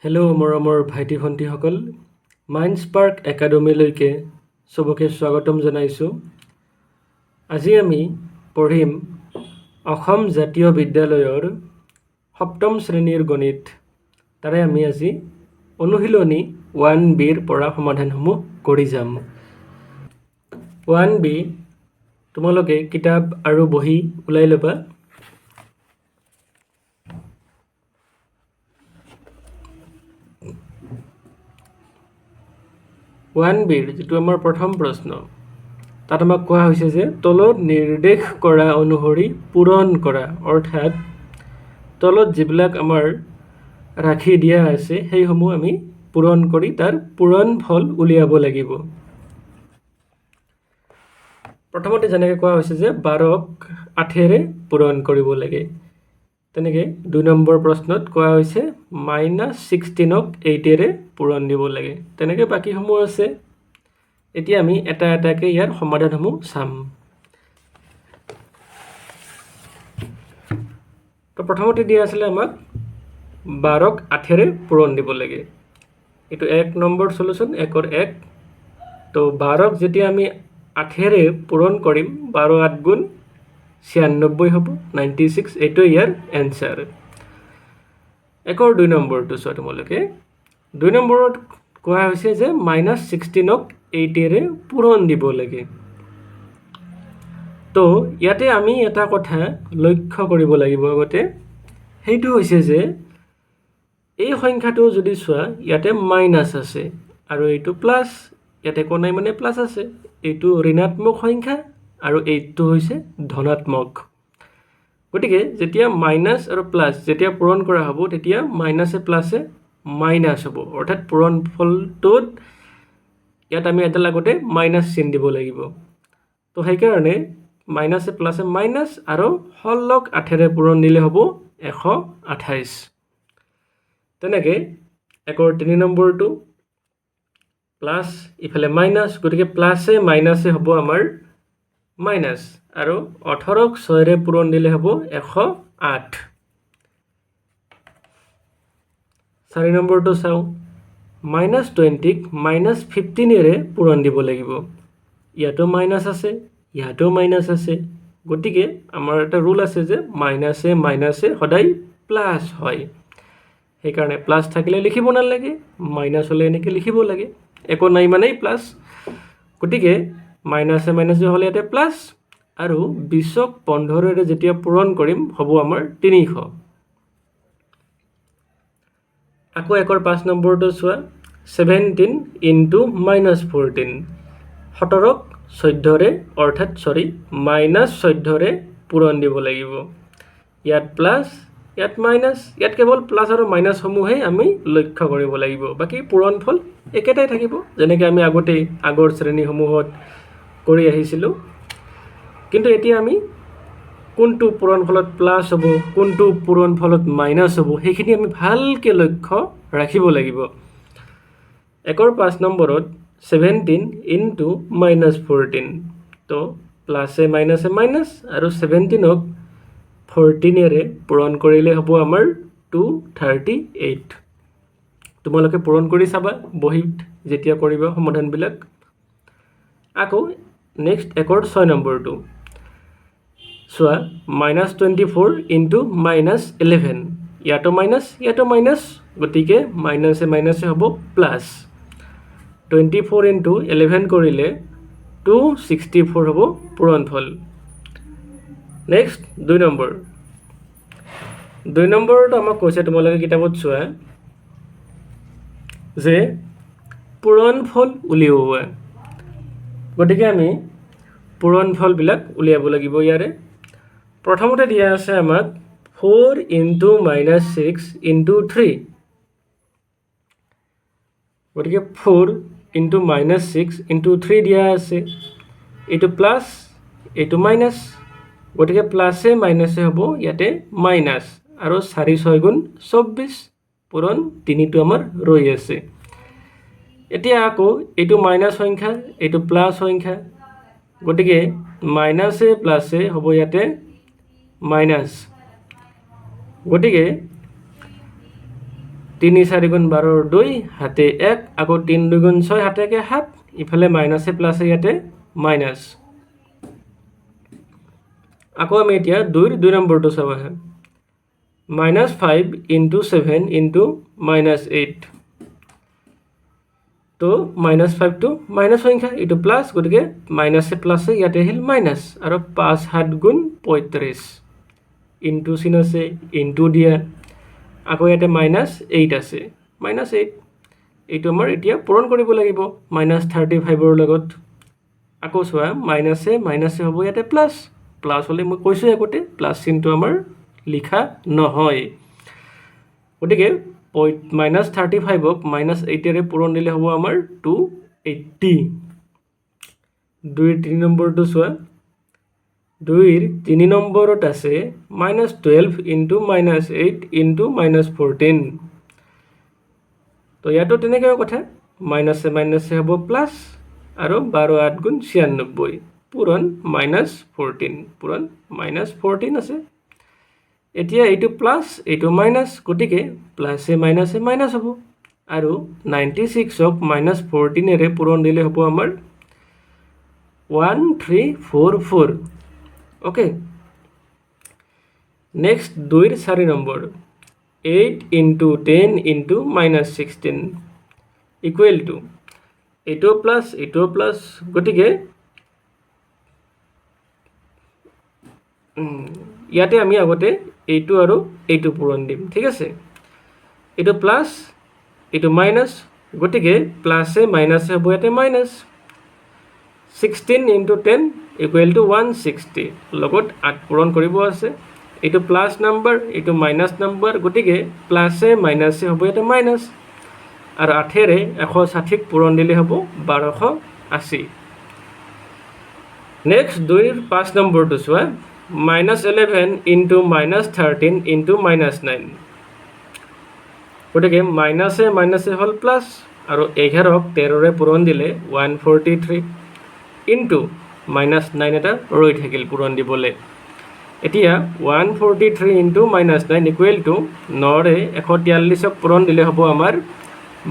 Hello' মৰমৰ ভাইটি ভণ্টিসকল, মাইণ্ডস্পাৰ্ক একাডেমীলৈকে চবকে স্বাগতম জনাইছোঁ। আজি আমি পঢ়িম অসম জাতীয় বিদ্যালয়ৰ সপ্তম শ্ৰেণীৰ গণিত। তাৰে আমি আজি অনুশীলনী 1Bৰ পৰা সমাধানসমূহ কৰি যাম। 1B, তোমালোকে কিতাপ আৰু বহি ওলাই ল'বা। 1Bৰ যিটো আমাৰ প্ৰথম প্ৰশ্ন, তাত আমাক কোৱা হৈছে যে তলত নিৰ্দেশ কৰা অনুসৰি পূৰণ কৰা, অৰ্থাৎ তলত যিবিলাক আমাৰ ৰাখি দিয়া আছে সেইসমূহ আমি পূৰণ কৰি তাৰ পূৰণ ফল উলিয়াব লাগিব। প্ৰথমতে যেনেকৈ কোৱা হৈছে যে 12ক 8ৰে পূৰণ কৰিব লাগে, তেনেকৈ 2 নম্বৰ প্ৰশ্নত কোৱা হৈছে -16ক 8ৰে পূৰণ দিব লাগে। তেনেকৈ বাকীসমূহ আছে। এতিয়া আমি এটা এটাকৈ ইয়াৰ সমাধানসমূহ চাম। তো প্ৰথমতে দিয়া আছিলে আমাক 12ক 8ৰে পূৰণ দিব লাগে। এইটো 1 নম্বৰ সলিউশ্যন, 1ৰ 1। তো 12ক যেতিয়া আমি 8ৰে পূৰণ কৰিম, 12 8 গুণ 96 হ'ব, 96। এইটো ইয়াৰ এনচাৰ। 1ৰ 2 নম্বৰটো চোৱা তোমালোকে। 2 নম্বৰত কোৱা হৈছে যে -16ক 8ৰে পূৰণ দিব লাগে। তো ইয়াতে আমি এটা কথা লক্ষ্য কৰিব লাগিব আগতে, সেইটো হৈছে যে এই সংখ্যাটো যদি চোৱা, ইয়াতে মাইনাছ আছে আৰু এইটো প্লাছ, ইয়াতে একো নাই মানে প্লাছ আছে। এইটো ঋণাত্মক সংখ্যা আৰু এইটো হৈছে ধনাত্মক। গতিকে যেতিয়া মাইনাছ আৰু প্লাছ যেতিয়া পূৰণ কৰা হ'ব, তেতিয়া মাইনাছে প্লাছে মাইনাছ হ'ব, অৰ্থাৎ পূৰণ ফলটোত ইয়াত আমি এটা আগতে মাইনাছ চিন দিব লাগিব। তো সেইকাৰণে মাইনাছে প্লাছে মাইনাছ আৰু 16ক 8ৰে পূৰণ দিলে হ'ব 128। তেনেকৈ 1ৰ 3 নম্বৰটো প্লাছ, ইফালে মাইনাছ, গতিকে প্লাছে মাইনাছে হ'ব আমাৰ মাইনাছ, আৰু 18ক 6ৰে পূৰণ দিলে হ'ব 108। 4 নম্বৰটো চাওঁ, -20ক -15ৰে পূৰণ দিব লাগিব। ইয়াতো মাইনাছ আছে, ইয়াতো মাইনাছ আছে, গতিকে আমাৰ এটা ৰুল আছে যে মাইনাছে মাইনাছে সদায় প্লাছ হয়। সেইকাৰণে প্লাছ থাকিলে লিখিব নালাগে, মাইনাছ হ'লে এনেকৈ লিখিব লাগে। একো নাই মানেই প্লাছ, গতিকে মাইনাছে মাইনাছে হ'লে ইয়াতে প্লাছ, আৰু 20ক 15ৰে যেতিয়া পূৰণ কৰিম হ'ব আমাৰ 300। আকৌ 1ৰ 5 নম্বৰটো চোৱা, 17 × -14, 17ক 14ৰে অৰ্থাৎ -14ৰে পূৰণ দিব লাগিব। ইয়াত প্লাছ, ইয়াত মাইনাছ, ইয়াত কেৱল প্লাছ আৰু মাইনাছসমূহে আমি লক্ষ্য কৰিব লাগিব। বাকী পূৰণ ফল একেটাই থাকিব, যেনেকৈ আমি আগতেই আগৰ শ্ৰেণীসমূহত কৰি আহিছিলোঁ। কিন্তু এতিয়া আমি কোনটো পূৰণ ফলত প্লাছ হ'ব, কোনটো পূৰণ ফলত মাইনাছ হ'ব, সেইখিনি আমি ভালকৈ লক্ষ্য ৰাখিব লাগিব। 1ৰ 5 নম্বৰত 17 × -14, তো প্লাছে মাইনাছে মাইনাছ, আৰু 17ক 14ৰে পূৰণ কৰিলে হ'ব আমাৰ 238। তোমালোকে পূৰণ কৰি চাবা বহীত যেতিয়া কৰিবা সমাধানবিলাক। আকৌ নেক্সট 1ৰ 6 নম্বৰটো চোৱা, -24 × -11, ইয়াতো মাইনাছ, ইয়াতো মাইনাছ, গতিকে মাইনাছে মাইনাছে হ'ব প্লাছ। 24 × 11 কৰিলে 264 হ'ব পূৰণ ফল। Next 2 number. 2 নম্বৰটো আমাক কৈছে, তোমালোকে কিতাপত চোৱা, যে পূৰণ ফল উলিওৱা। গতিকে আমি পূৰণ ফলবিলাক উলিয়াব লাগিব। ইয়াৰে প্ৰথমতে দিয়া আছে আমাক 4 × -6 × 3, গতিকে 4 × -6 × 3 দিয়া আছে। এইটো প্লাছ, এইটো মাইনাছ, গতিকে প্লাছে মাইনাছে হ'ব ইয়াতে মাইনাছ, আৰু 4 6 গুণ 24, পূৰণ 3টো আমাৰ ৰৈ আছে। এতিয়া আকৌ এইটো মাইনাছ সংখ্যা, এইটো প্লাছ সংখ্যা, গতিকে মাইনাছে প্লাছে হ'ব ইয়াতে মাইনাছ, গতিকে তিনি 4 গুণ 12 2 হাতে 1 আকৌ 3 2 গুণ 6 হাতে 1 7 ইফালে মাইনাসে প্লাসে ইয়াতে মাইনাস আকৌ আমি এতিয়া 2 ৰ 2 নম্বৰটো চাব আহে -5 * 7 * -8 তো -5 টো মাইনাস সংখ্যা ইটো প্লাস গতিকে মাইনাসে প্লাসে ইয়াতে আহিল মাইনাস আৰু 5 7 গুণ 35 ইনটু চিন আছে ইনটু দিয়া আকৌ ইয়াতে -8 আছে -8 এইটো আমাৰ এতিয়া পূৰণ কৰিব লাগিব -35 ৰ লগত আকৌ চোৱা মাইনাসে হ'ব ইয়াতে প্লাস প্লাস হলে মই কৈছো আগতে প্লাস চিনটো আমাৰ লিখা নহয় গতিকে -35 ক -8 ৰে পূৰণ দিলে হ'ব আমাৰ 280 2 ৰ 3 নম্বৰটো চোৱা 2 ৰ 3 নম্বৰত আছে -12 * -8 * -14 তো ইয়াতো তেনেকৈ কথা মাইনাসে হ'ব প্লাস আৰু 12 8 গুণ 96 পূৰণ -14 পূৰণ -14 আছে এতিয়া এইটো প্লাস এইটো মাইনাস গতিকে প্লাসে মাইনাসে মাইনাস হ'ব আৰু 96 ক -14 ৰে পূৰণ দিলে হ'ব আমাৰ 1344 ওকে নেক্সট 2 ৰ 4 নম্বৰ 8 * 10 * -16 ইকুৱেল টু এইটো প্লাস গতিকে ইয়াতে আমি আগতে এইটো আৰু এইটো পূৰণ দিম ঠিক আছে এইটো প্লাস এইটো মাইনাস গতিকে প্লাসে মাইনাসে হ'ব ইয়াতে মাইনাস 16 * 10 = 160 লগত 8 পূৰণ কৰিব আছে এইটো প্লাস নাম্বাৰ এইটো মাইনাস নাম্বাৰ গতিকে প্লাসে মাইনাসে হ'ব ইয়াতে মাইনাস আৰু 8 ৰে 160 পূৰণ দিলে হ'ব 1280 নেক্সট 2 ৰ 5 নম্বৰটো চোৱা -11 * -13 * -9 গতিকে মাইনাসে হ'ল প্লাস আৰু 11 ক 13 ৰে পূৰণ দিলে 143 ইনটু -9 এটা ৰৈ থাকিল পূৰণ দিবলৈ এতিয়া 143 * -9 ইকুৱেল টু 9 ৰে 143 ক পূৰণ দিলে হ'ব আমাৰ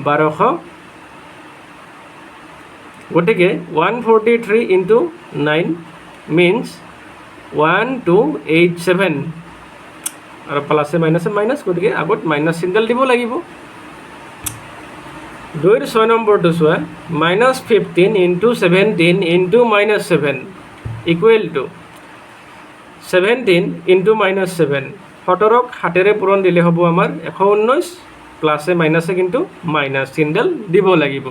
1200 গতিকে 143 * 9 means 1287 আৰু প্লাসে মাইনাসে মাইনাস গতিকে আগত মাইনাস চিম্বল দিব লাগিব 2 ৰ 6 নম্বৰটো চোৱা -15 * 17 * -7 ইকুৱেল টু 17 * -7 17 ক 7 ৰে পূৰণ দিলে হ'ব আমাৰ 119 প্লাসে মাইনাসে কিন্তু মাইনাস চিম্বল দিব লাগিব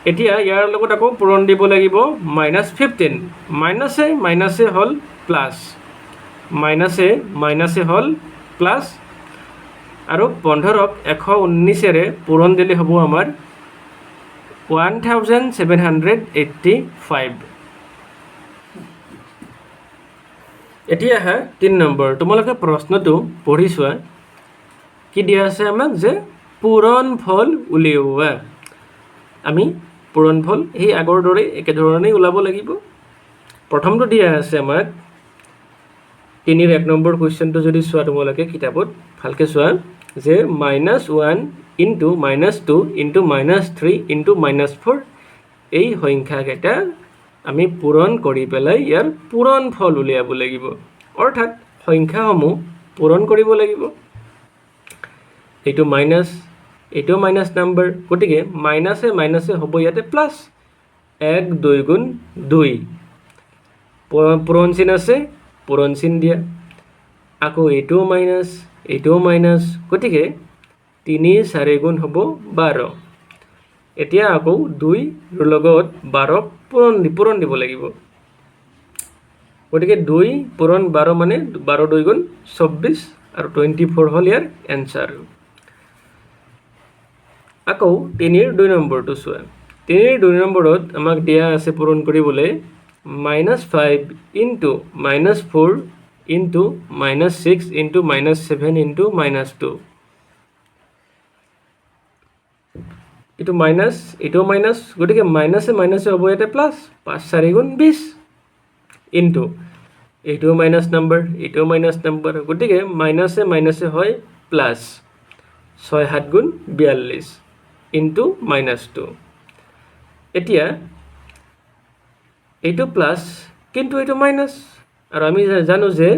এতিয়া ইয়াৰ লগত আকৌ পূৰণ দিব লাগিব -15 মাইনাসে হ'ল প্লাস মাইনাসে হ'ল প্লাস আৰু 15 ক 119 ৰে পূৰণ দিলে হ'ব আমাৰ 1785 এতিয়া হা 3 নম্বৰ তোমালোকে প্ৰশ্নটো পঢ়ি চোৱা কি দিয়া আছে আমাক যে পূৰণ ফল উলিওৱা আমি পূৰণ ফল এই আগৰ দৰে একেধৰণেই ওলাব লাগিব প্ৰথমটো দিয়া আছে আমাক 3 ৰ 1 নম্বৰ কোৱেশ্চনটো যদি চোৱা তোমালোকে কিতাপত ভালকে চোৱা যে -1 * -2 * -3 * -4 এই সংখ্যাকেইটা আমি পূৰণ কৰি পেলাই ইয়াৰ পূৰণ ফল উলিয়াব লাগিব অৰ্থাৎ সংখ্যাসমূহ পূৰণ কৰিব লাগিব এইটো মাইনাস এইটো মাইনাস নাম্বাৰ গতিকে মাইনাসে হ'ব ইয়াতে প্লাস 1 2 গুণ 2 পূৰণ চিন আছে পূৰণ চিন দিয়া আকৌ এইটো মাইনাস গতিকে 3 4 গুণ হ'ব 12 এতিয়া আকৌ 2 ৰ লগত 12 পূৰণ দিব লাগিব গতিকে 2 পূৰণ 12 মানে 12 2 গুণ 24 আৰু 24 হ'ল ইয়াৰ এনসাৰ আকৌ 3 ৰ 2 নম্বৰটো চোৱা 3 ৰ 2 নম্বৰত আমাক দিয়া আছে পূৰণ কৰিবলৈ -5 * -4 * -6 * -7 * -2 এইটো মাইনাস গতিকে মাইনাসে হ'ব ইয়াতে প্লাস 5 4 গুণ 20 ইনটু এইটো মাইনাস নাম্বাৰ গতিকে মাইনাসে হয় প্লাস 6 7 গুণ 42 ইনটু -2 এতিয়া এইটো প্লাস কিন্তু এইটো মাইনাস আৰু আমি জানো যে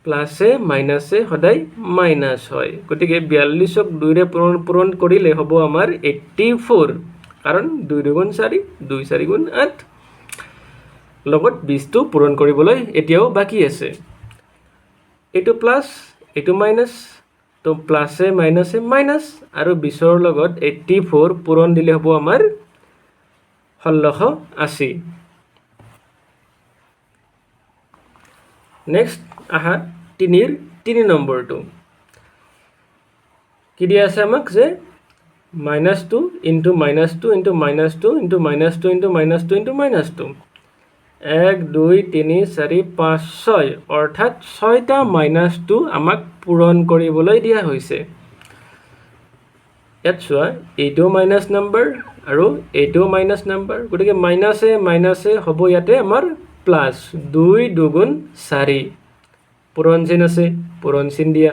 প্লাসে মাইনাসে সদায় মাইনাস হয় গতিকে 42ক 2ৰে পূৰণ কৰিলে হ'ব আমাৰ 84 কাৰণ 2 2 গুণ 4 2 4 গুণ 8 লগত 20 টো পূৰণ কৰিবলৈ এতিয়াও বাকি আছে এইটো প্লাস এইটো মাইনাস তো প্লাসে মাইনাসে মাইনাস আৰু 20ৰ লগত 84 পূৰণ দিলে হ'ব আমাৰ 1680 নেক্সট আহা 3ৰ 3 নম্বৰটো কি দিয়া আছে আমাক যে -2 into -2 into -2 into -2 into -2 into -2 1 2 3 4 5 6 অৰ্থাৎ 6টা -2 আমাক পূৰণ কৰিবলৈ দিয়া হৈছে ইয়াত চোৱা এইটো মাইনাস নাম্বাৰ আৰু এইটো মাইনাস নাম্বাৰ গতিকে মাইনাসে মাইনাসে হ'ব ইয়াতে আমাৰ প্লাস 2 2 গুণ 4 পূৰণ চিন আছে পূৰণ চিন দিয়া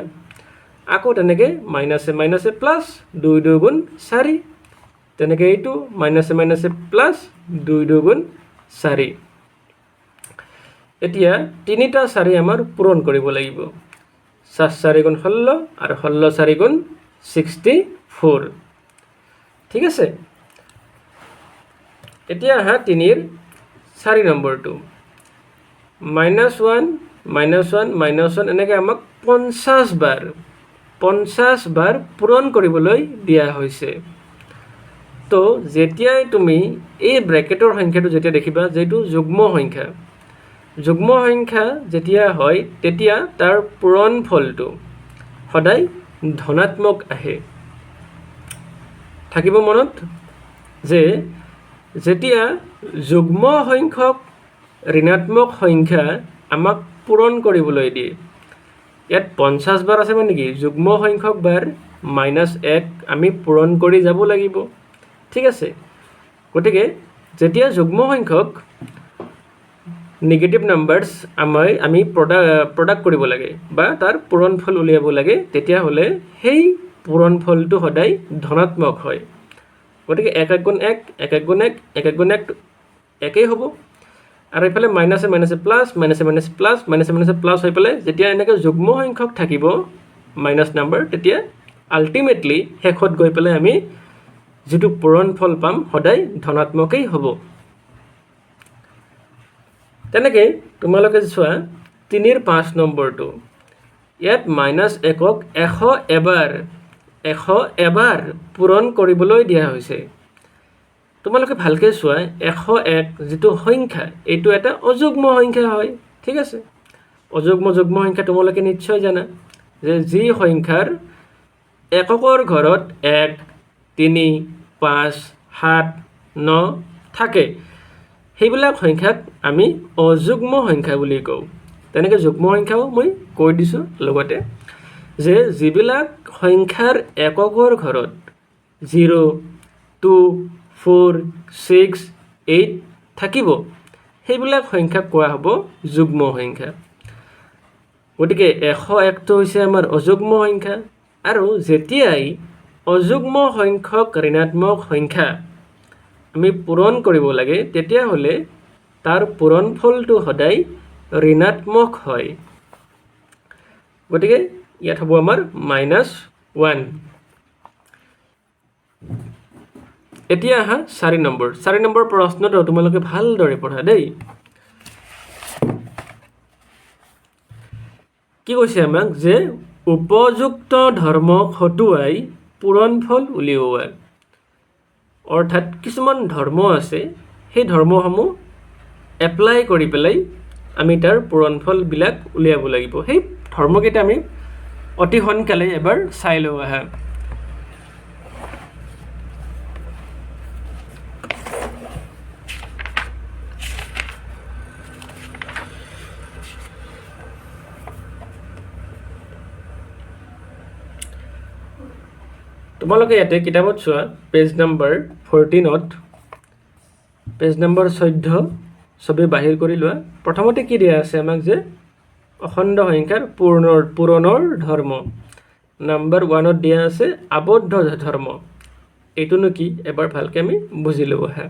আকৌ তেনেকে মাইনাসে মাইনাসে প্লাস 2 2 গুণ 4 তেনেকে এইটো মাইনাসে মাইনাসে প্লাস 2 2 গুণ 4 এতিয়া তিনিটা 4 আমাৰ পূৰণ কৰিব লাগিব 4 4 গুণ 16 আৰু 16 4 গুণ 64 ঠিক আছে এতিয়া আহা 3ৰ 4 নম্বৰটো -1 -1 -1 এনেকৈ আমাক 50 বাৰ পূৰণ কৰিবলৈ দিয়া হৈছে তো যেতিয়াই তুমি এই ব্ৰেকেটৰ সংখ্যাটো যেতিয়া দেখিবা যেটো যুগ্ম সংখ্যা যেতিয়া হয় তেতিয়া তাৰ পূৰণফলটো সদায় ধনাত্মক আহে থাকিব মনত যে যেতিয়া যুগ্ম সংখ্যক ঋণাত্মক সংখ্যা আমাক পূৰণ কৰিবলৈ দিয়ে ইয়াত 50 বাৰ আছে মানে কি যুগ্ম সংখ্যক বাৰ -1 আমি পূৰণ কৰি যাব লাগিব ঠিক আছে গতিকে যেতিয়া যুগ্ম সংখ্যক নেগেটিভ নাম্বাৰস আমি প্ৰডাক্ট কৰিব লাগে বা তাৰ পূৰণফল উলিয়াব লাগে তেতিয়া হলে সেই পূৰণফলটো সদায় ধনাত্মক হয় গতিকে 1 1 গুণ 1 1 1 গুণ 1 1 1 গুণ 1 একেই হ'ব আৰু ইফালে মাইনাসে মাইনাসে প্লাস মাইনাসে মাইনাসে প্লাস মাইনাসে মাইনাসে প্লাস হৈ পেলাই যেতিয়া এনেকৈ যুগ্ম সংখ্যক থাকিব মাইনাস নাম্বাৰ তেতিয়া আলটিমেটলি শেষত গৈ পেলাই আমি যেটো পূৰণফল পাম সদায় ধনাত্মকেই হ'ব তেনেকে তোমালোকে চোৱা 3ৰ 5 নম্বৰটো ইয়াত -1ক 100 এবাৰ পূৰণ কৰিবলৈ দিয়া হৈছে তোমালোকে ভালকে চোৱা 101 যেটো সংখ্যা এইটো এটা অযুগ্ম সংখ্যা হয় ঠিক আছে অযুগ্ম যুগ্ম সংখ্যা তোমালোকে নিশ্চয় জানা যে যি সংখ্যাৰ এককৰ ঘৰত 1 3 5 7 9 থাকে সেইবিলাক সংখ্যাক আমি অযুগ্ম সংখ্যা বুলি কওঁ তেনেকে যুগ্ম সংখ্যাও মই কৈ দিছো লগতে যে যিবিলাক সংখ্যাৰ এককৰ ঘৰত 0 2 4 6 8 থাকিব সেইবিলাক সংখ্যা কোৱা হ'ব যুগ্ম সংখ্যা গতিকে 101 টো হৈছে আমাৰ অযুগ্ম সংখ্যা আৰু যেতিয়াই অযুগ্ম সংখ্যক ঋণাত্মক সংখ্যা আমি পূৰণ কৰিব লাগে তেতিয়া হলে তাৰ পূৰণফলটো সদায় ঋণাত্মক হয় গতিকে ইয়াত হ'ব আমাৰ -1 এতিয়া আহা 4 নম্বৰ প্ৰশ্নটো তোমালোকে ভালদৰে পঢ়া দেই কি কৈছে আমাক যে উপযুক্ত ধৰ্ম হটুৱাই পূৰণফল উলিওৱা অৰ্থাৎ কিছুমান ধৰ্ম আছে সেই ধৰ্মসমূহ এপ্লাই কৰি পেলাই আমি তাৰ পূৰণফল বিলাক উলিয়াব লাগিব সেই ধৰ্মকেইটা আমি অতি সোনকালে এবাৰ চাই লওঁ আহা তোমালোকে ইয়াতে কিতাপত চোৱা পেজ নম্বৰ 14ত পেজ নম্বৰ 14 সবে বাহিৰ কৰি লোৱা প্ৰথমতে কি দিয়া আছে আমাক যে অখণ্ড সংখ্যাৰ পূৰণৰ ধৰ্ম নাম্বাৰ 1ত দিয়া আছে আবদ্ধ ধৰ্ম। এইটোনো কি এবাৰ ভালকৈ আমি বুজি ল'ব হা।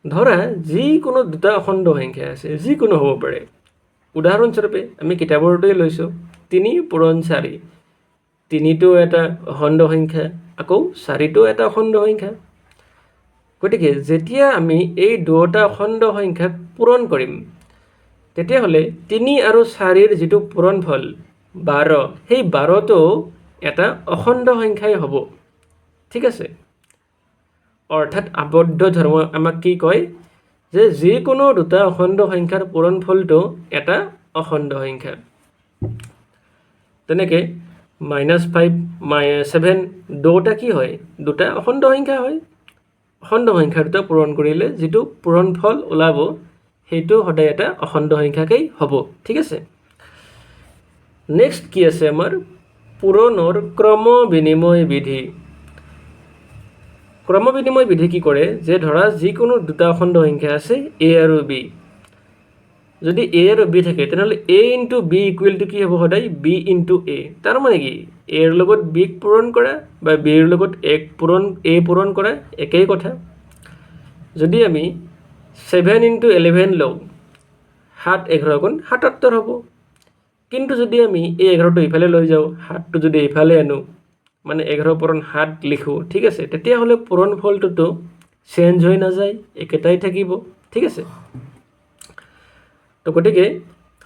ধৰা যিকোনো দুটা অখণ্ড সংখ্যা আছে, যিকোনো হ'ব পাৰে। উদাহৰণস্বৰূপে আমি কিতাপৰটোৱে লৈছোঁ 3 পূৰণ 4। 3টো এটা অখণ্ড সংখ্যা, আকৌ 4টো এটা অখণ্ড সংখ্যা। গতিকে যেতিয়া আমি এই দুটা অখণ্ড সংখ্যাক পূৰণ কৰিম, তেতিয়াহ'লে 3 আৰু 4ৰ যিটো পূৰণফল 12, সেই 12টো এটা অখণ্ড সংখ্যাই হ'ব। ঠিক আছে, অৰ্থাৎ আবদ্ধ ধৰ্ম আমাক কি কয় যে যিকোনো দুটা অখণ্ড সংখ্যাৰ পূৰণফলটো এটা অখণ্ড সংখ্যা। তেনেকৈ -5, -7 দুটা কি হয়? দুটা অখণ্ড সংখ্যা হয়। অখণ্ড সংখ্যা দুটা পূৰণ কৰিলে যিটো পূৰণফল ওলাব সেইটো সদায় এটা অখণ্ড সংখ্যাকেই হ'ব। ঠিক আছে, নেক্সট কি আছে আমাৰ পূৰণৰ ক্ৰম বিনিময় বিধি। ক্ৰম বিনিময় বিধি কি কৰে যে ধৰা যিকোনো দুটা অখণ্ড সংখ্যা আছে a আৰু b। যদি a আৰু b থাকে তেনেহ'লে a into b equal to কি হ'ব? সদায় b ইনটু a। তাৰ মানে কি a ৰ লগত b পূৰণ কৰা বা b ৰ লগত a পূৰণ কৰা একেই কথা। যদি আমি 7 ইনটু 11 লওঁ 7 11 গুণ 77 হ'ব। কিন্তু যদি আমি এই 11টো ইফালে লৈ যাওঁ, 7টো যদি ইফালে আনো, মানে 11 পূৰণ 7 লিখোঁ, ঠিক আছে, তেতিয়াহ'লে পূৰণফলটোতো চেঞ্জ হৈ নাযায়, একেটাই থাকিব। ঠিক আছে, তো গতিকে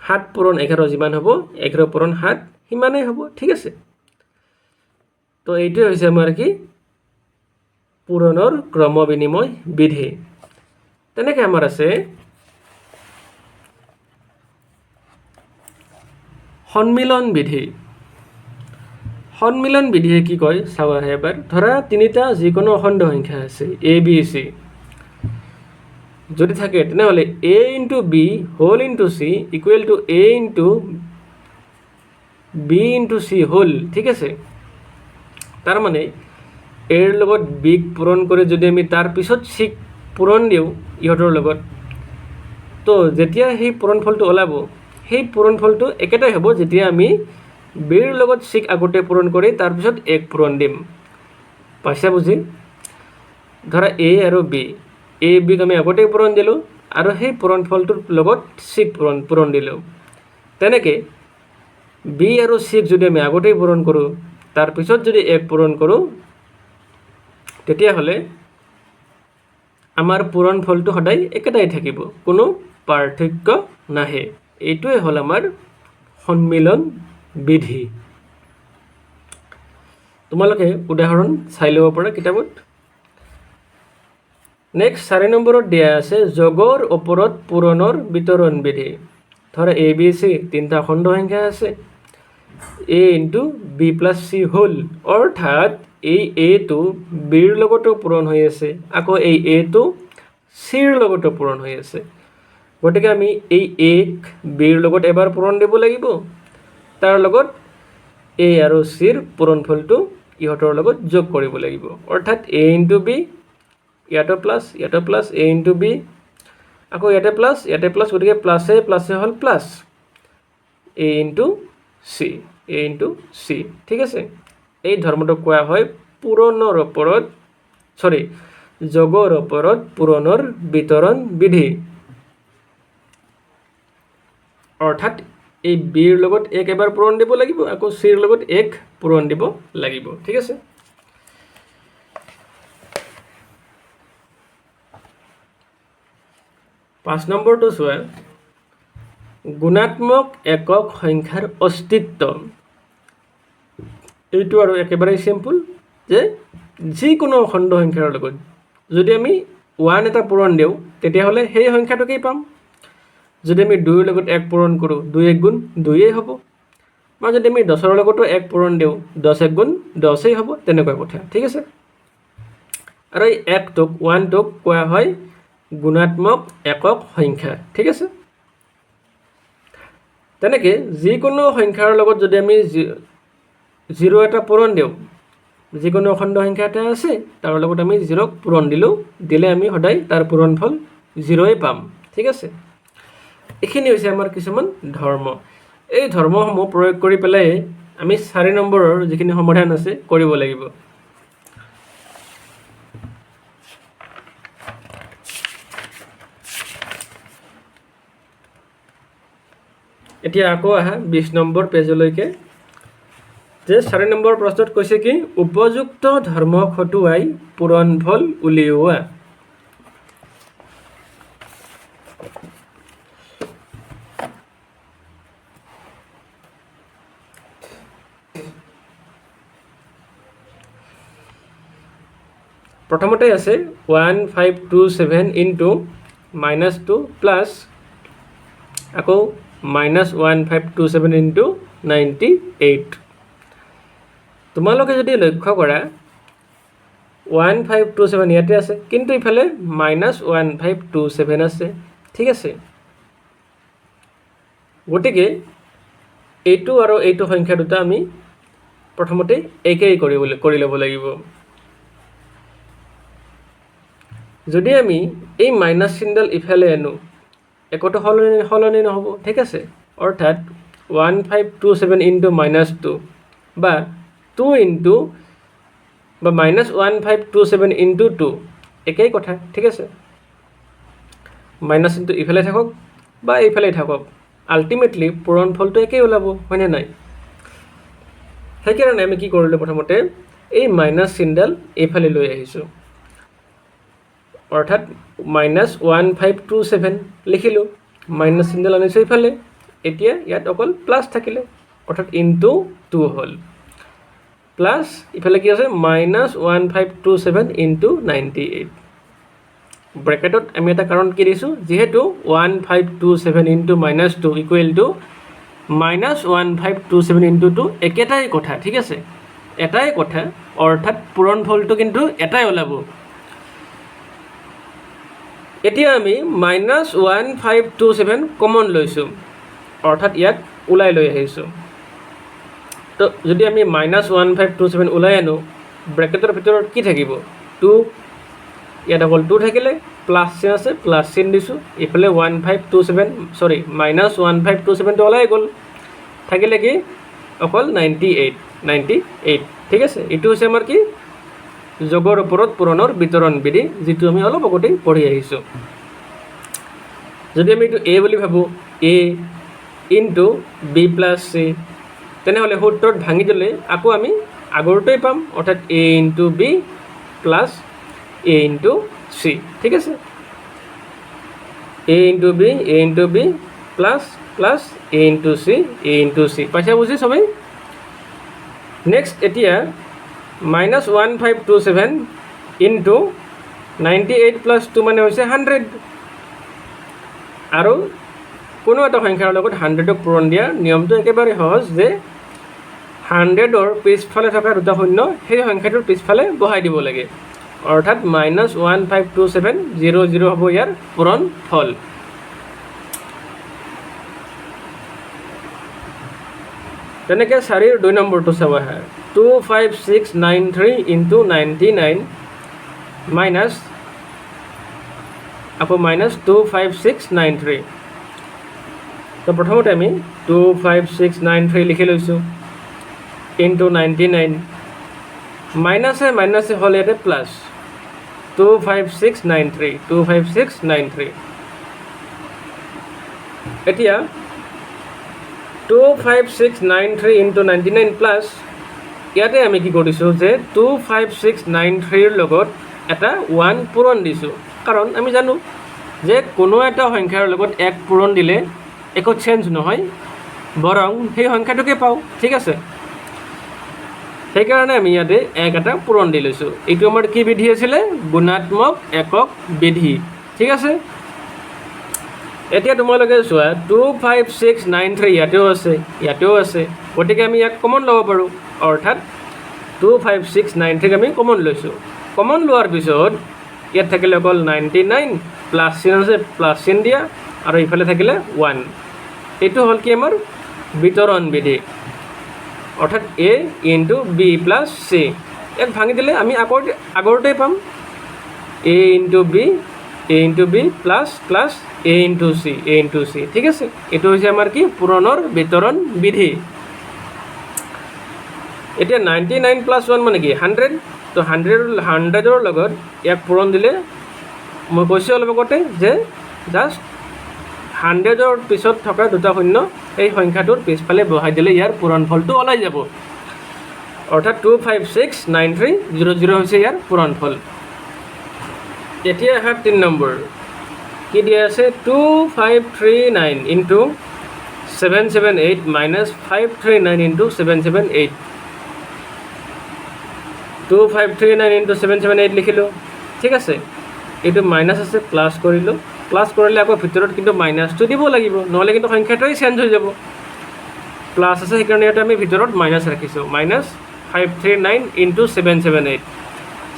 7 পূৰণ 11 যিমান হ'ব 11 পূৰণ 7 সিমানেই হ'ব। ঠিক আছে, তো এইটোৱে হৈছে আমাৰ কি পূৰণৰ ক্ৰম বিনিময় বিধি। তেনেকৈ আমাৰ আছে সন্মিলন বিধি। সন্মিলন বিধিয়ে কি কয় চাওঁ আহে এবাৰ। ধৰা তিনিটা যিকোনো অখণ্ড সংখ্যা আছে a b c, যদি থাকে তেনেহ'লে a into b whole into c equal to a into b into c whole. ঠিক আছে, তাৰ মানে a ৰ লগত b পূৰণ কৰি যদি আমি তাৰ পিছত c পূৰণ দিওঁ ইহঁতৰ লগত, তো যেতিয়া সেই পূৰণফলটো ওলাব সেই পূৰণফলটো একেটাই হ'ব যেতিয়া আমি b ৰ লগত c আগতে পূৰণ কৰি তাৰপিছত 1 পূৰণ দিম। পাইছা বুজি? ধৰা a আৰু b, a bক আমি আগতে পূৰণ দিলোঁ আৰু সেই পূৰণফলটোৰ লগত c পূৰণ দিলোঁ। তেনেকৈ b আৰু c যদি আমি আগতেই পূৰণ কৰোঁ তাৰপিছত যদি 1 পূৰণ কৰোঁ, তেতিয়াহ'লে আমাৰ পূৰণফলটো সদায় একেটাই থাকিব, কোনো পাৰ্থক্য নাহে। এইটোৱে হ'ল আমাৰ সন্মিলন বিধি। তোমালোকে উদাহৰণ চাই ল'ব পাৰা কিতাপত। নেক্সট 4 নম্বৰত দিয়া আছে যোগৰ ওপৰত পূৰণৰ বিতৰণ বিধি। ধৰা a b c তিনিটা অখণ্ড সংখ্যা আছে, a into b plus c whole, অৰ্থাৎ এই aটো b ৰ লগতো পূৰণ হৈ আছে, আকৌ এই aটো c ৰ লগতো পূৰণ হৈ আছে। গতিকে আমি এই aক b ৰ লগত এবাৰ পূৰণ দিব লাগিব, তাৰ লগত a আৰু c ৰ পূৰণফলটো ইহঁতৰ লগত যোগ কৰিব লাগিব। অৰ্থাৎ a ইনটু b, ইয়াতো প্লাছ a ইনটু b, আকৌ ইয়াতে প্লাছ, গতিকে প্লাছে হ'ল প্লাছ a ইনটু c। ঠিক আছে, এই ধৰ্মটোক কোৱা হয় যোগৰ ওপৰত পূৰণৰ বিতৰণ বিধি। অৰ্থাৎ এই b ৰ লগত 1 এবাৰ পূৰণ দিব লাগিব, আকৌ c ৰ লগত 1 পূৰণ দিব লাগিব। ঠিক আছে, পাঁচ নম্বৰটো চোৱা গুণাত্মক একক সংখ্যাৰ অস্তিত্ব। এইটো আৰু একেবাৰে চিম্পল যে যিকোনো অখণ্ড সংখ্যাৰ লগত যদি আমি 1 এটা পূৰণ দিওঁ তেতিয়াহ'লে সেই সংখ্যাটোকেই পাম। যদি আমি 2ৰ লগত 1 পূৰণ কৰোঁ 2 1 গুণ 2 হ'ব, বা যদি আমি 10ৰ লগতো 1 পূৰণ দিওঁ 10 1 গুণ 10 হ'ব, তেনেকুৱা কথা। ঠিক আছে, আৰু এই 1টোক কোৱা হয় গুণাত্মক একক সংখ্যা। ঠিক আছে, তেনেকৈ যিকোনো সংখ্যাৰ লগত যদি আমি 0 এটা পূৰণ দিওঁ, যিকোনো অখণ্ড সংখ্যা এটা আছে তাৰ লগত আমি 0ক পূৰণ দিলে আমি সদায় তাৰ পূৰণফল 0ই পাম। ঠিক আছে, এইখিনি হৈছে আমাৰ কিছুমান ধৰ্ম। এই ধৰ্মসমূহ প্ৰয়োগ কৰি পেলাই আমি 4 নম্বৰৰ যিখিনি সমাধান আছে কৰিব লাগিব। এতিয়া আকৌ আহা 20 নম্বৰ পেজলৈকে। যে 4 নম্বৰ প্ৰশ্নত কৈছে কি উপযুক্ত ধৰ্ম খটুৱাই পূৰণফল উলিওৱা। প্ৰথমতে আছে 1527 ইনটু -2 প্লাছ আকৌ -1527 ইনটু 98। তোমালোকে যদি লক্ষ্য কৰা 1527 ইয়াতে আছে কিন্তু ইফালে -1527 আছে, ঠিক আছে। গতিকে এইটো আৰু এইটো সংখ্যা দুটা আমি প্ৰথমতে একেই কৰি ল'ব লাগিব। যদি আমি এই মাইনাছ চিনডাল ইফালে আনো একোটো সলনি নহ'ব, ঠিক আছে। অৰ্থাৎ 1527 ইনটু -2 বা 2 ইনটু বা -1527 ইনটু 2 একেই কথা, ঠিক আছে। মাইনাছ চিনটো ইফালে থাকক বা এইফালে থাকক, আল্টিমেটলি পূৰণফলটো একেই ওলাব, হয়নে নাই? সেইকাৰণে আমি কি কৰিলোঁ প্ৰথমতে এই মাইনাছ চিনডাল এইফালে লৈ আহিছোঁ। অৰ্থাৎ -1527 লিখিলোঁ, মাইনাছ চিনডাল আনিছোঁ ইফালে। এতিয়া ইয়াত অকল প্লাছ থাকিলে অৰ্থাৎ ইনটু 2 হ'ল, প্লাছ ইফালে কি আছে -1527 ইনটু 98। ব্ৰেকেটত আমি এটা কাৰণ কি দিছোঁ, যিহেতু 1527 ইনটু -2 ইকুৱেল টু -1527 ইনটু 2 একেটাই কথা, ঠিক আছে, এটাই কথা। অৰ্থাৎ পূৰণফলটো কিন্তু এটাই ওলাব। এতিয়া আমি -1527 কমন লৈছোঁ, অৰ্থাৎ ইয়াক ওলাই লৈ আহিছোঁ। তো যদি আমি -1527 ওলাই আনো ব্ৰেকেটৰ ভিতৰত কি থাকিব 2, ইয়াত অকল 2 থাকিলে প্লাছ চিন আছে, প্লাছ চিন দিছোঁ। ইফালে -1527টো ওলাই গ'ল, থাকিলে কি অকল 98, ঠিক আছে। এইটো হৈছে আমাৰ কি যোগৰ ওপৰত পূৰণৰ বিতৰণ বিধি, যিটো আমি অলপ আগতেই পঢ়ি আহিছোঁ। যদি আমি এইটো এ বুলি ভাবোঁ, এ ইনটু বি প্লাছ চি, তেনেহ'লে সূত্ৰত ভাঙি দিলে আকৌ আমি আগৰটোৱেই পাম, অৰ্থাৎ এ ইনটু বি প্লাছ এ ইনটু চি, ঠিক আছে। এ ইনটু বি প্লাছ এ ইনটু চি, পাইছা বুজি সবেই? নেক্সট এতিয়া -1527 ইনটু 98 প্লাছ 2 মানে হৈছে 100। আৰু কোনো এটা সংখ্যাৰ লগত 100ক পূৰণ দিয়া নিয়মটো একেবাৰে সহজ, যে 100ৰ পিছফালে থকা দুটা শূন্য সেই সংখ্যাটোৰ পিছফালে বহাই দিব লাগে। অৰ্থাৎ -1527 00 হ'ব ইয়াৰ পূৰণ ফল। তেনেকৈ 4ৰ 2 নম্বৰটো চাব আহা 25693 ইনটু 99 মাইনাছ আকৌ -25693। তো প্ৰথমতে আমি 25693 লিখি লৈছোঁ ইনটু 99, মাইনাছে হ'ল ইয়াতে প্লাছ 25693। এতিয়া 25693 ইনটু 99 প্লাছ ইয়াতে আমি কি কৰিছোঁ যে 25693ৰ লগত এটা 1 পূৰণ দিছোঁ। কাৰণ আমি জানো যে কোনো এটা সংখ্যাৰ লগত 1 পূৰণ দিলে একো চেঞ্জ নহয়, বৰং সেই সংখ্যাটোকে পাওঁ, ঠিক আছে। সেইকাৰণে আমি ইয়াতে 1 এটা পূৰণ দি লৈছোঁ। এইটো আমাৰ কি বিধি আছিলে? গুণাত্মক একক বিধি, ঠিক আছে। এতিয়া তোমালোকে চোৱা 25693 ইয়াতেও আছে, গতিকে আমি ইয়াক কমন ল'ব পাৰোঁ। অৰ্থাৎ 25693ক আমি কমন লৈছোঁ। কমন লোৱাৰ পিছত ইয়াত থাকিলে অকল 99 প্লাছ চিন আছে, প্লাছ চিন দিয়া, আৰু ইফালে থাকিলে 1। এইটো হ'ল কি আমাৰ বিতৰণ বিধি, অৰ্থাৎ এ ইনটু বি প্লাছ চি। ইয়াক ভাঙি দিলে আমি আগৰটোৱেই পাম, এ ইনটু বি প্লাছ এ ইনটু চি, ঠিক আছে। এইটো হৈছে আমাৰ কি পূৰণৰ বিতৰণ বিধি। এতিয়া 99 প্লাছ 1 মানে কি 100 তো 100ৰ লগত ইয়াক পূৰণ দিলে মই কৈছোঁ অলপ আগতে যে জাষ্ট 100ৰ পিছত থকা দুটা শূন্য এই সংখ্যাটোৰ পিছফালে বহাই দিলে ইয়াৰ পূৰণফলটো ওলাই যাব অৰ্থাৎ 2569300 হৈছে ইয়াৰ পূৰণফল এতিয়া আহা 3 নম্বৰ কি দিয়া আছে 2539 ইনটু 778 মাইনাছ 539 ইনটু 778 2539 ইনটু 778 লিখিলোঁ ঠিক আছে এইটো মাইনাছ আছে প্লাছ কৰিলোঁ প্লাছ কৰিলে আকৌ ভিতৰত কিন্তু মাইনাছটো দিব লাগিব নহ'লে কিন্তু সংখ্যাটোৱে চেঞ্জ হৈ যাব প্লাছ আছে সেইকাৰণে ইয়াতে আমি ভিতৰত মাইনাছ ৰাখিছোঁ মাইনাছ 539 ইনটু 778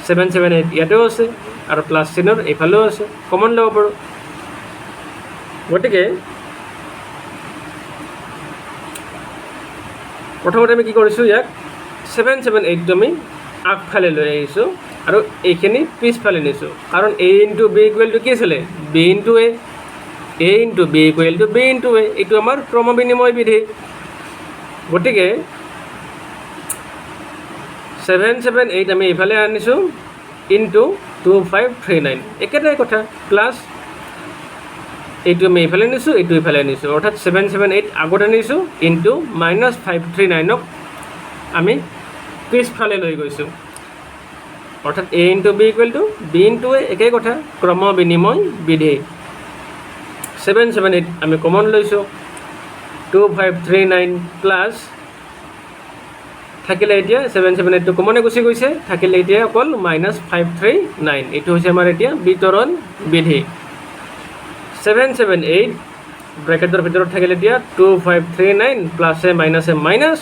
778 ইয়াতেও আছে আৰু প্লাছ চিনৰ এইফালেও আছে কমন ল'ব পাৰোঁ গতিকে প্ৰথমতে আমি কি কৰিছোঁ ইয়াক 778টো আমি আগফালে লৈ আহিছোঁ আৰু এইখিনি পিছফালে নিছোঁ কাৰণ a into b equal to কি আছিলে b into a into b equal to b into a এইটো আমাৰ ক্ৰম বিনিময় বিধি গতিকে 778 আমি এইফালে আনিছোঁ ইনটু 2539 একেটাই কথা প্লাছ এইটো আমি এইফালে নিছোঁ এইটো এইফালে আনিছোঁ অৰ্থাৎ 778 আগত আনিছোঁ ইনটু মাইনাছ 539ক আমি পিছফালে লৈ গৈছোঁ অৰ্থাৎ a into b equal to b into a একেই কথা ক্ৰম বিনিময় বিধি 778 আমি কমন লৈছোঁ 2539 প্লাছ থাকিলে এতিয়া 778টো কমনে গুচি গৈছে থাকিলে এতিয়া অকল মাইনাছ 539 এইটো হৈছে আমাৰ এতিয়া বিতৰণ বিধি 778 ব্ৰেকেটৰ ভিতৰত থাকিলে এতিয়া 2539 প্লাছে মাইনাছে মাইনাছ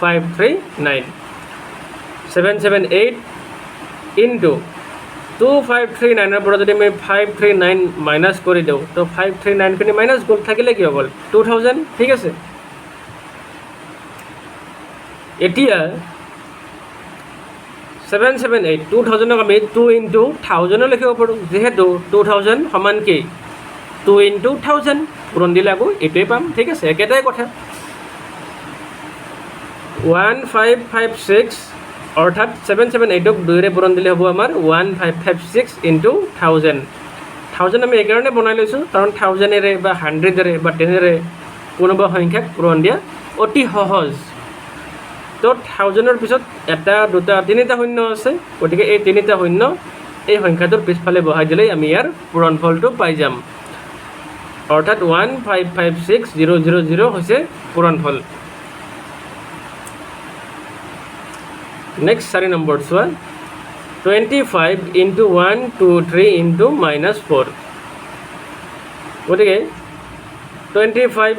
539 778 ইনটু 2539ৰ পৰা যদি আমি 539 মাইনাছ কৰি দিওঁ তো 539খিনি মাইনাছ গ'ল থাকিলে কি হ'ল 2000 ঠিক আছে এতিয়া 778 2000ক আমি 2 ইনটু 1000 লিখিব পাৰোঁ যিহেতু 2000 সমান কি 2 ইনটু 1000 পূৰণ দিলে আকৌ এইটোৱে পাম ঠিক আছে একেটাই কথা 1556 অৰ্থাৎ 778ক 2ৰে পূৰণ দিলে হ'ব আমাৰ 1556 ইনটু 1000 1000 আমি এইকাৰণে বনাই লৈছোঁ কাৰণ 1000এৰে বা 100এৰে বা 10এৰে কোনোবা সংখ্যাক পূৰণ দিয়া অতি সহজ তো 1000ৰ পিছত এটা দুটা তিনিটা শূন্য আছে গতিকে এই তিনিটা শূন্য এই সংখ্যাটোৰ পিছফালে বহাই দিলেই আমি ইয়াৰ পূৰণফলটো পাই যাম অৰ্থাৎ 1556000 হৈছে পূৰণফল নেক্সট 4 নম্বৰ চোৱা 25 ইনটু 123 ইনটু মাইনাছ 4 গতিকে 25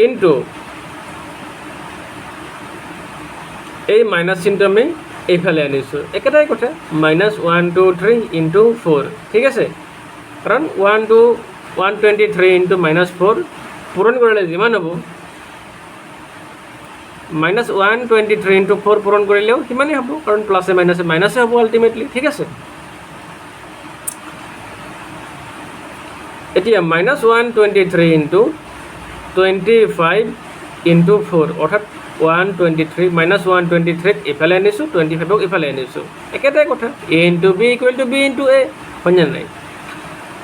ইনটু এই মাইনাছ চিনটো আমি এইফালে আনিছোঁ একেটাই কথা মাইনাছ 123 ইনটু 4 ঠিক আছে কাৰণ 123 ইনটু মাইনাছ 4 পূৰণ কৰিলে যিমান হ'ব মাইনাছ 123 ইনটু 4 পূৰণ কৰিলেও সিমানেই হ'ব কাৰণ প্লাছে মাইনাছে হ'ব আল্টিমেটলি ঠিক আছে এতিয়া মাইনাছ 123 ইনটু 25 ইনটু 4 অৰ্থাৎ 123 মাইনাছ 123 এইফালে আনিছোঁ 25ক এইফালে আনিছোঁ একেটাই কথা a into b equal to b into a হয়নে নাই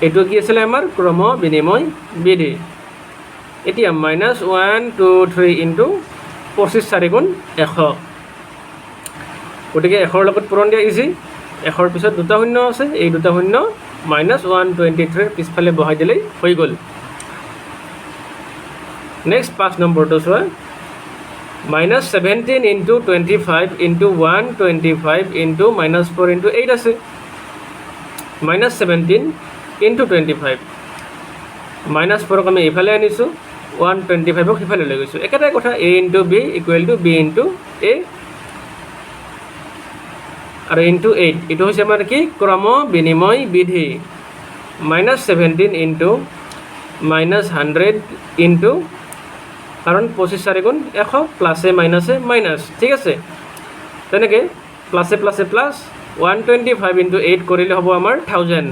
এইটো কি আছিলে আমাৰ ক্ৰম বিনিময় বিধি এতিয়া মাইনাছ 123 ইনটু 25 4 গুণ 100 গতিকে 100ৰ লগত পূৰণ দিয়া ইজি 100ৰ পিছত দুটা শূন্য আছে এই দুটা শূন্য মাইনাছ 123 পিছফালে বহাই দিলেই হৈ গ'ল নেক্সট 5 নম্বৰটো চোৱা minus 17 into 25 into 125 into minus 4 into 8 আছে মাইনাছ 17 ইনটু 25 মাইনাছ 4ক আমি এইফালে আনিছোঁ 125ক সিফালে লৈ গৈছোঁ একেটাই কথা a into b equal to b into a আৰু ইনটু 8 এইটো হৈছে আমাৰ কি ক্ৰম বিনিময় বিধি মাইনাছ 17 ইনটু মাইনাছ 100 ইনটু কাৰণ 25 4 গুণ 100 প্লাছে মাইনাছে মাইনাছ ঠিক আছে তেনেকৈ প্লাছে প্লাছে প্লাছ 125 ইনটু 8 কৰিলে হ'ব আমাৰ 1000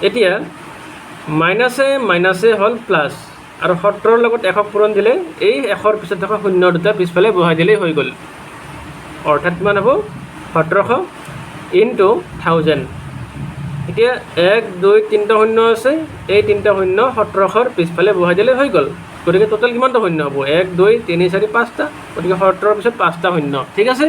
এতিয়া মাইনাছে মাইনাছে হ'ল প্লাছ আৰু 17ৰ লগত 100 পূৰণ দিলে এই 100ৰ পিছত থকা শূন্য দুটা পিছফালে বহাই দিলেই হৈ গ'ল। অৰ্থাৎ কিমান হ'ব 1700 ইনটু 1000। এতিয়া 1 2 3টা শূন্য আছে, এই 3টা শূন্য 1700ৰ পিছফালে বহাই দিলে হৈ গ'ল। গতিকে টোটেল কিমানটা শূন্য হ'ব 1 2 3 4 5টা, গতিকে 17ৰ পিছত 5টা শূন্য। ঠিক আছে।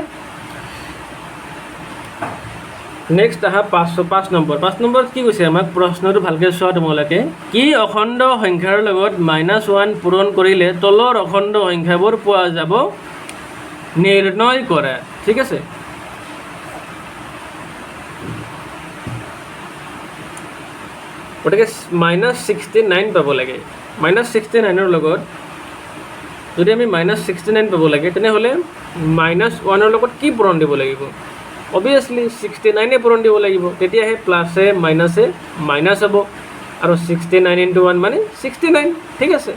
নেক্সট আহা 5 নম্বৰ। 5 নম্বৰত কি কৈছে আমাক প্ৰশ্নটো ভালকৈ চোৱা তোমালোকে। কি অখণ্ড সংখ্যাৰ লগত -1 পূৰণ কৰিলে তলৰ অখণ্ড সংখ্যাবোৰ পোৱা যাব নিৰ্ণয় কৰা। ঠিক আছে। গতিকে -69 পাব লাগে। -69ৰ লগত যদি আমি -69 পাব লাগে তেনেহ'লে -1ৰ লগত কি পূৰণ দিব লাগিব? অবভিয়াছলি 69 পূৰণ দিব লাগিব। তেতিয়াহে প্লাছে মাইনাছে মাইনাছ হ'ব আৰু 69 ইনটু 1 মানে 69। ঠিক আছে।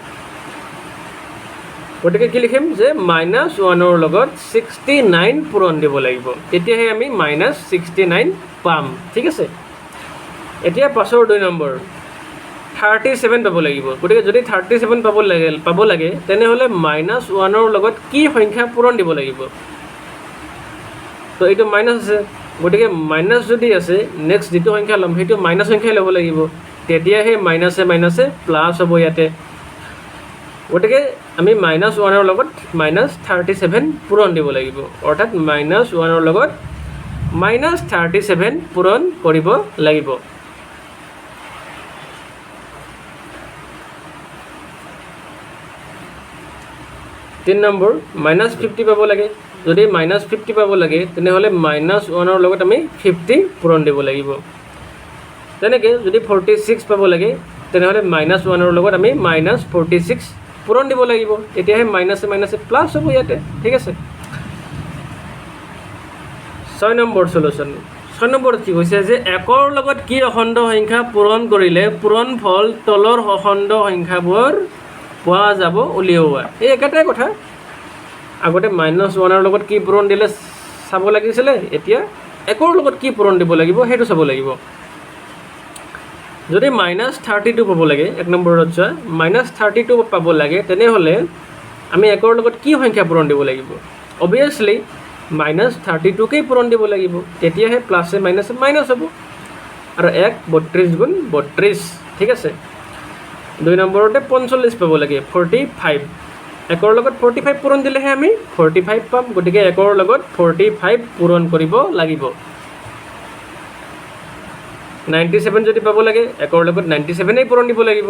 গতিকে কি লিখিম যে -1ৰ লগত 69 পূৰণ দিব লাগিব, তেতিয়াহে আমি -69 পাম। ঠিক আছে। এতিয়া 5ৰ 2 নম্বৰ 37 পাব লাগিব। গতিকে যদি 37 পাব লাগে তেনেহ'লে -1ৰ লগত কি সংখ্যা পূৰণ দিব লাগিব? তো এইটো মাইনাছ আছে, গতিকে মাইনাছ যদি আছে নেক্সট যিটো সংখ্যা ল'ম সেইটো মাইনাছ সংখ্যাই ল'ব লাগিব, তেতিয়াহে মাইনাছে মাইনাছে প্লাছ হ'ব ইয়াতে। গতিকে আমি -1ৰ লগত -37 পূৰণ দিব লাগিব, অৰ্থাৎ -1ৰ লগত -37 পূৰণ কৰিব লাগিব। তিন নম্বৰ -50 পাব লাগে। যদি -50 পাব লাগে তেনেহ'লে -1ৰ লগত আমি 50 পূৰণ দিব লাগিব। তেনেকৈ যদি 46 পাব লাগে তেনেহ'লে -1ৰ লগত আমি -46 পূৰণ দিব লাগিব, তেতিয়াহে মাইনাছে মাইনাছে প্লাছ হ'ব ইয়াতে। ঠিক আছে। 6 নম্বৰ চলুশ্যন। 6 নম্বৰত কি কৈছে যে 1ৰ লগত কি অখণ্ড সংখ্যা পূৰণ কৰিলে পূৰণ ফল তলৰ অখণ্ড সংখ্যাবোৰ পোৱা যাব উলিওৱা। এই একেটাই কথা। আগতে -1ৰ লগত কি পূৰণ দিলে চাব লাগিছিলে, এতিয়া 1ৰ লগত কি পূৰণ দিব লাগিব সেইটো চাব লাগিব। যদি -32 পাব লাগে 1 নম্বৰত চোৱা, -32 পাব লাগে তেনেহ'লে আমি 1ৰ লগত কি সংখ্যা পূৰণ দিব লাগিব? অবভিয়াছলি -32কেই পূৰণ দিব লাগিব, তেতিয়াহে প্লাছে মাইনাছে মাইনাছ হ'ব আৰু 1 32 গুণ 32। ঠিক আছে। 2 নম্বৰতে 45 পাব লাগে 45। 1ৰ লগত 45 পূৰণ দিলেহে আমি 45 পাম, গতিকে 1ৰ লগত 45 পূৰণ কৰিব লাগিব। 97 যদি পাব লাগে 1ৰ লগত 97 পূৰণ দিব লাগিব।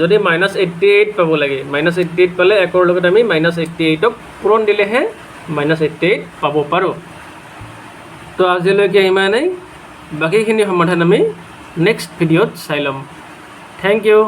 যদি -88 পাব লাগে, -88 পালে 1ৰ লগত আমি -88ক পূৰণ দিলেহে -88 পাব পাৰোঁ। তো আজিলৈকে ইমানেই, বাকীখিনি সমাধান আমি নেক্সট ভিডিঅ'ত চাই ল'ম। Thank U.